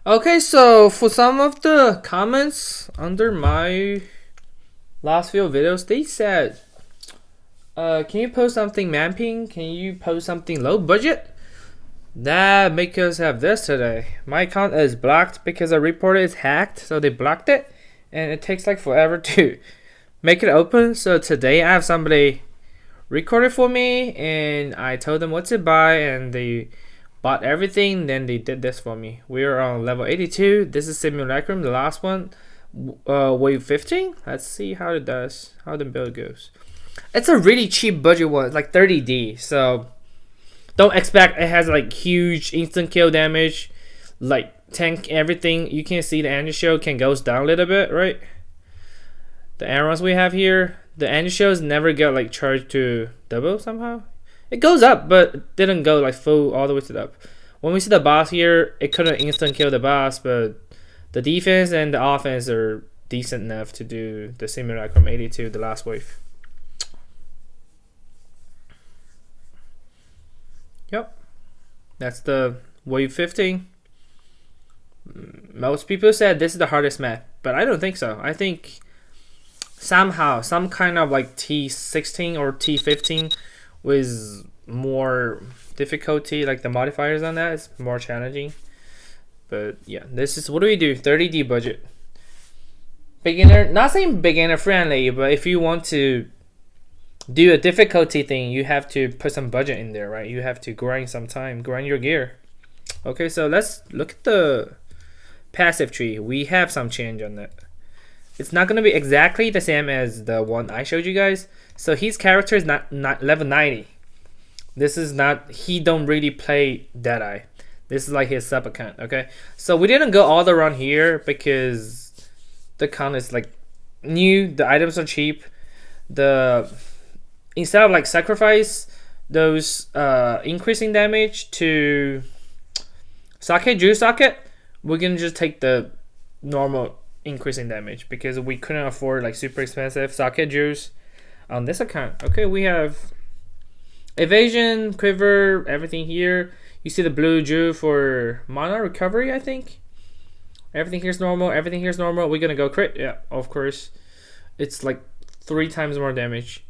Okay, so for some of the comments under my last few videos, they said, can you post something mapping? Can you post something low budget? That make us have this today. My account is blocked because a reporter is hacked, so they blocked it, and it takes like forever to make it open. So today I have somebody record it for me, and I told them what to buy, and they bought everything. Then they did this for me. We are on level 82. This is Simulacrum, the last one, wave 15. Let's see how it does, how the build goes. It's a really cheap budget one, like 30D. So don't expect it has like huge instant kill damage, like tank everything. You can see the energy shield can goes down a little bit, right? The arrows we have here, the energy shields never get like charged to double somehow. It goes up, but it didn't go like full all the way to the up. When we see the boss here, it couldn't instant kill the boss, but the defense and the offense are decent enough to do the Simulacrum 82, the last wave. Yep, that's the wave 15. Most people said this is the hardest map, but I don't think so. I think somehow some kind of like T16 or T15 with more difficulty, like the modifiers on that is more challenging. But yeah, this is what do we do? 30D budget. Beginner, not saying beginner friendly, but if you want to do a difficulty thing, you have to put some budget in there, right? You have to grind some time, grind your gear. Okay, so let's look at the passive tree. We have some change on that. It's not going to be exactly the same as the one I showed you guys. So his character is not level 90. This is not, he don't really play Deadeye. This is like his sub account, okay? So we didn't go all the run here because the account is like new, the items are cheap. Instead of like sacrifice those increasing damage to socket, juice socket, we're gonna just take the normal increasing damage because we couldn't afford like super expensive socket juice on this account. Okay, we have evasion, quiver, everything here. You see the blue juice for mana recovery, I think. Everything here's normal, everything here's normal. We're gonna go crit, yeah, of course. It's like 3 times more damage.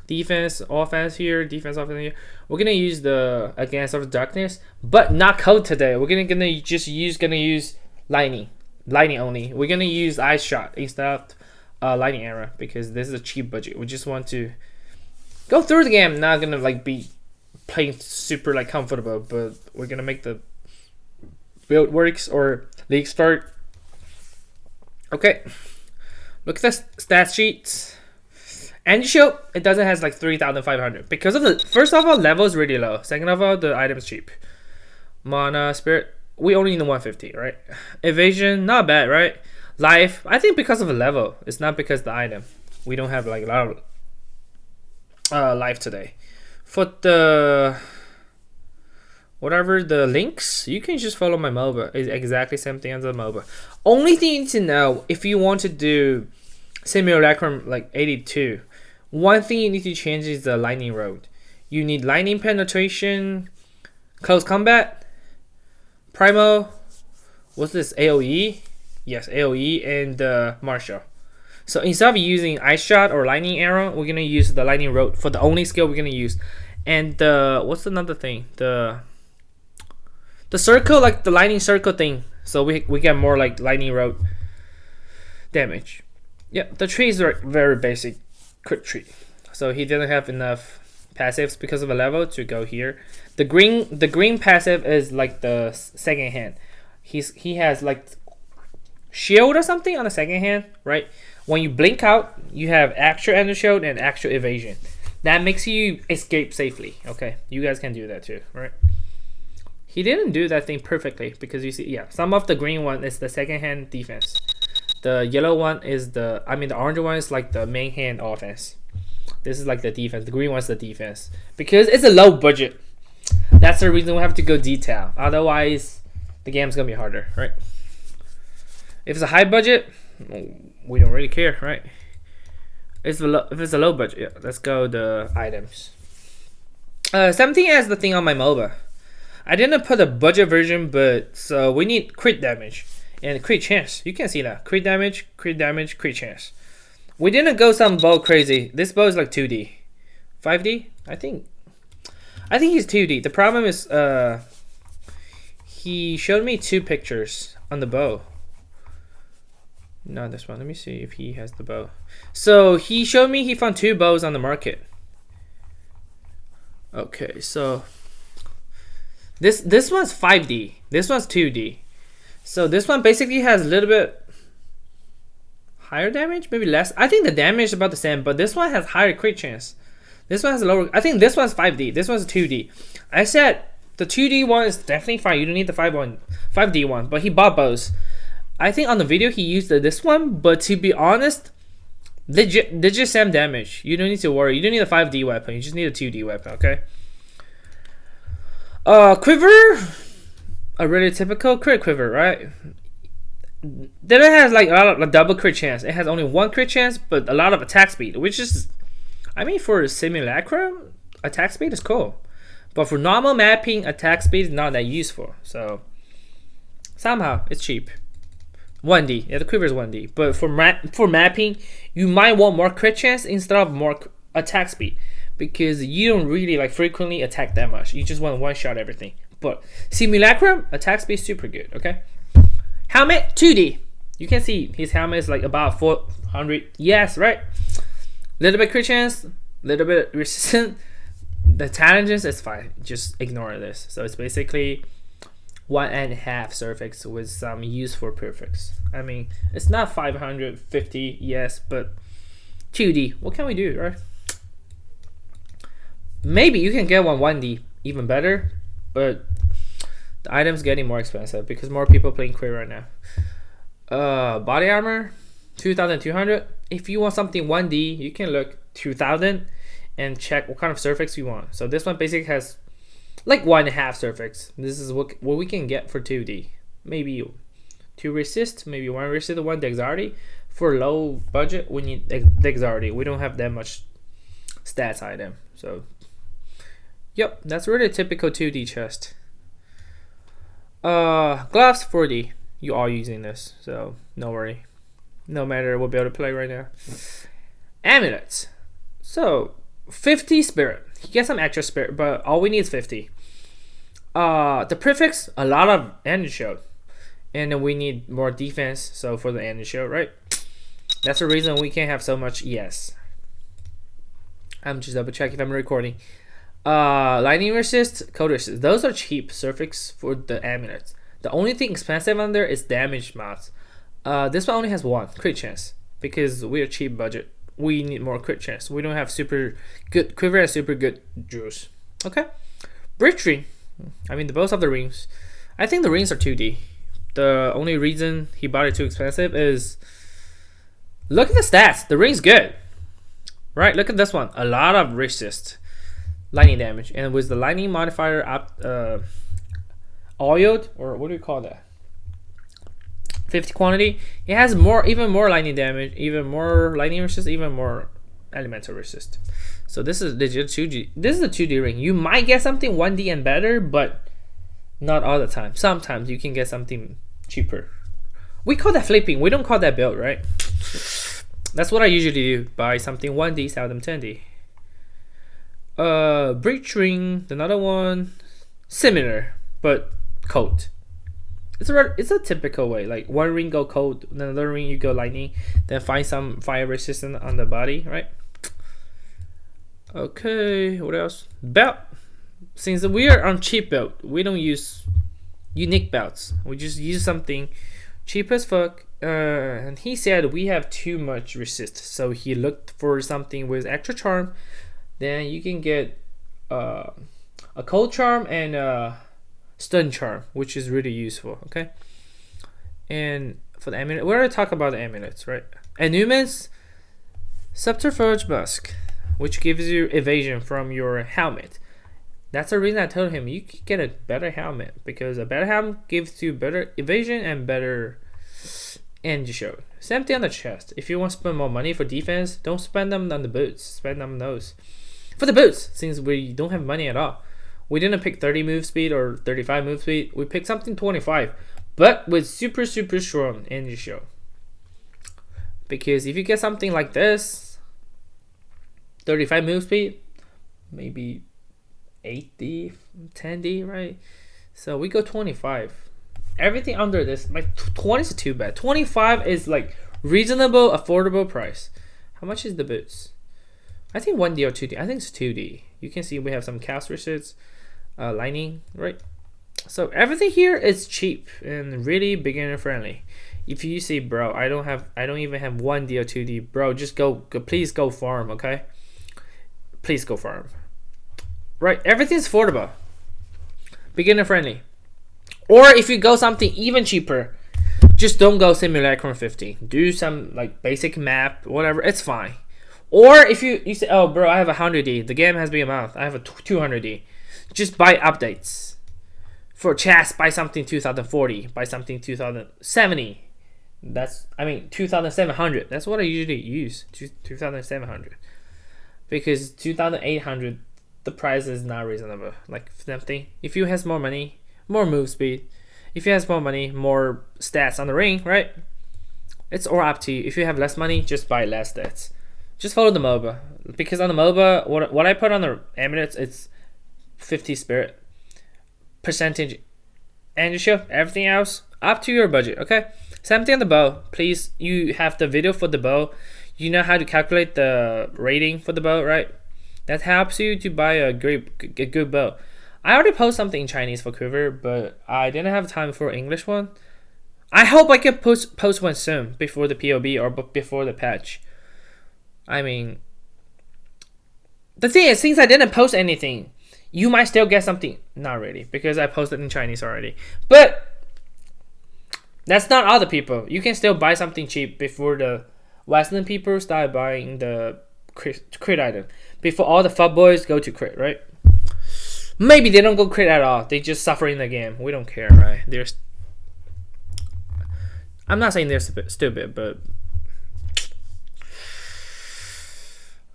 Defense, offense here, defense, offense here. We're gonna use the Against of Darkness, but not code today. We're gonna use lightning only. We're gonna use ice shot instead of lightning arrow because this is a cheap budget. We just want to go through the game. Not gonna like be playing super like comfortable, but we're gonna make the build works or league start. Okay, look at the stat sheet. Energy shield, it doesn't has like 3,500 because of the first of all level is really low. Second of all, the item's cheap. Mana, spirit, we only need the 150, right? Evasion, not bad, right? Life, I think because of the level, it's not because of the item. We don't have like a lot of life today. For the whatever the links, you can just follow my MOBA. It's exactly same thing as the MOBA. Only thing you need to know if you want to do Simulacrum like 82. One thing you need to change is the lightning road. You need lightning penetration, close combat, primo, what's this, AoE? Yes, AoE, and martial. So instead of using ice shot or lightning arrow, we're gonna use the lightning road for the only skill we're gonna use. And what's another thing? The circle, like the lightning circle thing. So we get more like lightning road damage. Yeah, the trees are very basic crit tree. So he didn't have enough passives because of a level to go here. The green passive is like the second hand. He has like shield or something on the second hand, right? When you blink out, you have actual ender shield and actual evasion. That makes you escape safely. Okay, you guys can do that too, right? He didn't do that thing perfectly because you see, yeah, some of the green one is the second hand defense. The yellow one is the orange one is like the main hand offense. This is like the defense. The green one's the defense. Because it's a low budget. That's the reason we have to go detail. Otherwise, the game's gonna be harder, right? If it's a high budget, we don't really care, right? If it's a low budget, yeah, let's go the items. 17 is the thing on my MOBA. I didn't put a budget version, but so we need crit damage and crit chance. You can see that crit damage, crit chance. We didn't go some bow crazy. This bow is like 2D, 5D. I think he's 2D. The problem is he showed me 2 pictures on the bow. Not this one. Let me see if he has the bow. So he showed me he found 2 bows on the market. Okay, so this one's 5D. This one's 2D. So this one basically has a little bit higher damage, maybe less. I think the damage is about the same, but this one has higher crit chance. This one has a lower. I think this one's 5D. This one's 2D. I said the 2D one is definitely fine. You don't need the 5D one. But he bought bows. I think on the video he used this one, but to be honest, they just same damage. You don't need to worry. You don't need a 5D weapon. You just need a 2D weapon. Okay. Quiver, a really typical crit quiver, right? Then it has like a double crit chance. It has only 1 crit chance, but a lot of attack speed, which is, I mean, for simulacrum, attack speed is cool, but for normal mapping, attack speed is not that useful. So somehow it's cheap. 1D, yeah, the quiver is 1D, but for mapping, you might want more crit chance instead of more attack speed, because you don't really like frequently attack that much. You just want to one shot everything. But simulacrum, attack speed is super good. Okay. Helmet 2D. You can see his helmet is like about 400. Yes, right. Little bit crit chance, little bit resistant. The challenges is fine. Just ignore this. So it's basically 1.5 suffix with some useful prefix. I mean, it's not 550. Yes, but 2D. What can we do, right? Maybe you can get 1D even better, but the item's getting more expensive because more people playing Queer right now. Body armor, 2,200. If you want something 1D, you can look 2,000 and check what kind of suffix you want. So this one basically has like 1.5 suffix. This is what we can get for 2D. Maybe 2 resist, maybe 1 resist, 1 dexterity. For low budget, we need dexterity. We don't have that much stats item. So, yep, that's really a typical 2D chest. Gloves 4D. You are using this, so no worry. No matter what build to play right now. Amulets. So 50 spirit. You get some extra spirit, but all we need is 50. The prefix, a lot of energy shield, and then we need more defense. So for the energy shield, right? That's the reason we can't have so much. Yes. I'm just double check if I'm recording. Lightning resist, cold resist. Those are cheap suffix for the amulets. The only thing expensive on there is damage mods. This one only has 1 crit chance because we're cheap budget. We need more crit chance. We don't have super good quiver and super good jewels. Okay, bridge ring. I mean the both of the rings. I think the rings are 2D. The only reason he bought it too expensive is look at the stats. The ring's good, right? Look at this one. A lot of resist. Lightning damage, and with the lightning modifier up oiled, or what do we call that, 50 quantity, it has even more lightning damage, even more lightning resist, even more elemental resist. So this is legit 2D. This is a 2D ring. You might get something 1D and better, but not all the time. Sometimes you can get something cheaper. We call that flipping. We don't call that build, right? That's what I usually do. Buy something 1D, sell them 10D. Breach ring, another one, similar but cold. It's a typical way. Like 1 ring go cold, another ring you go lightning, then find some fire resistance on the body, right? Okay, what else? Belt. Since we are on cheap belt, we don't use unique belts. We just use something cheap as fuck. And he said we have too much resist, so he looked for something with extra charm. Then you can get a cold charm and a stun charm, which is really useful. Okay. And for the amulet, we already talked about the amulets, right? Annumens, subterfuge mask, which gives you evasion from your helmet. That's the reason I told him you could get a better helmet, because a better helmet gives you better evasion and better energy shield. Same thing on the chest. If you want to spend more money for defense, don't spend them on the boots. Spend them on those. For the boots, since we don't have money at all, We didn't pick 30 move speed or 35 move speed. We picked something 25, but with super strong energy show. Because if you get something like this, 35 move speed, maybe 8D, 10D, right? So we go 25. Everything under this, like 20 is too bad. 25 is like reasonable, affordable price. How much is the boots? I think 1D or 2D. I think it's 2D. You can see we have some cast receipts, lining, right? So everything here is cheap and really beginner friendly. If you say, bro, I don't even have 1D or 2D, bro, just go please go farm, okay? Please go farm. Right, everything's affordable, beginner friendly. Or if you go something even cheaper, just don't go Simulacrum 50. Do some like basic map, whatever, it's fine. Or if you say, oh bro, I have 100D, the game has been a month, I have a 200D, just buy updates. For chess, buy something 2040, buy something 2070. That's, I mean, 2700. That's what I usually use, 2700. Because 2800, the price is not reasonable. Like something, if you has more money, more move speed. If you has more money, more stats on the ring, right? It's all up to you. If you have less money, just buy less stats. Just follow the MOBA. Because on the MOBA, what I put on the amulets, it's 50 spirit. Percentage and show everything else up to your budget, okay? Same thing on the bow. Please, you have the video for the bow. You know how to calculate the rating for the bow, right? That helps you to buy a good bow. I already posted something in Chinese for Quiver, but I didn't have time for English one. I hope I can post one soon before the POB or before the patch. I mean, the thing is, since I didn't post anything, you might still get something. Not really, because I posted in Chinese already. But that's not other people. You can still buy something cheap before the Western people start buying the crit item. Before all the fuckboys go to crit, right? Maybe they don't go crit at all. They just suffer in the game. We don't care, right? I'm not saying they're stupid, but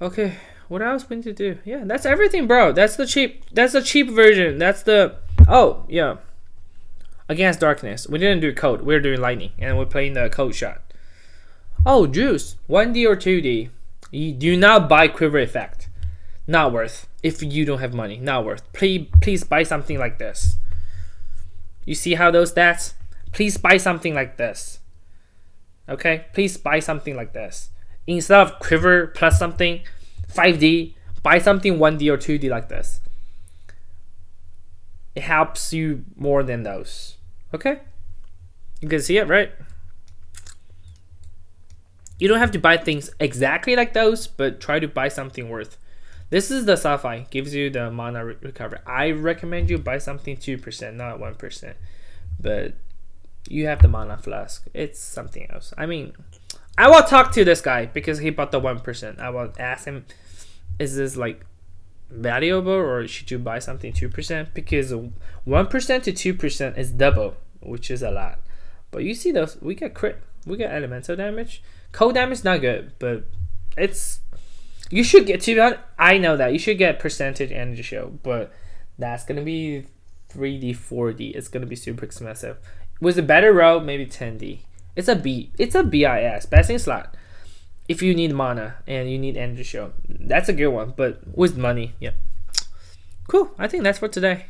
okay. What else we need to do? Yeah, that's everything, bro. That's the cheap version. That's the, oh yeah. Against darkness. We didn't do code. We're doing lightning, and we're playing the code shot. Oh, juice. 1D or 2D. You do not buy quiver effect. Not worth. If you don't have money, not worth. Please buy something like this. You see how those stats? Please buy something like this. Okay? Please buy something like this. Instead of quiver plus something 5D, buy something 1D or 2D like this. It helps you more than those. Okay? You can see it, right? You don't have to buy things exactly like those, but try to buy something worth. This is the Sapphire, gives you the mana recovery. I recommend you buy something 2%, not 1%. But you have the mana flask. It's something else. I mean, I will talk to this guy because he bought the 1%. I will ask him, is this like valuable or should you buy something 2%? Because 1% to 2% is double, which is a lot. But you see those, we get crit, we get elemental damage. Cold damage not good, but it's, you should get, to be honest, I know that you should get percentage energy show, but that's gonna be 3D, 4D. It's gonna be super expensive. With a better row, maybe 10D. It's a BIS, best in slot. If you need mana and you need energy show, that's a good one. But with money, yeah. Cool. I think that's for today.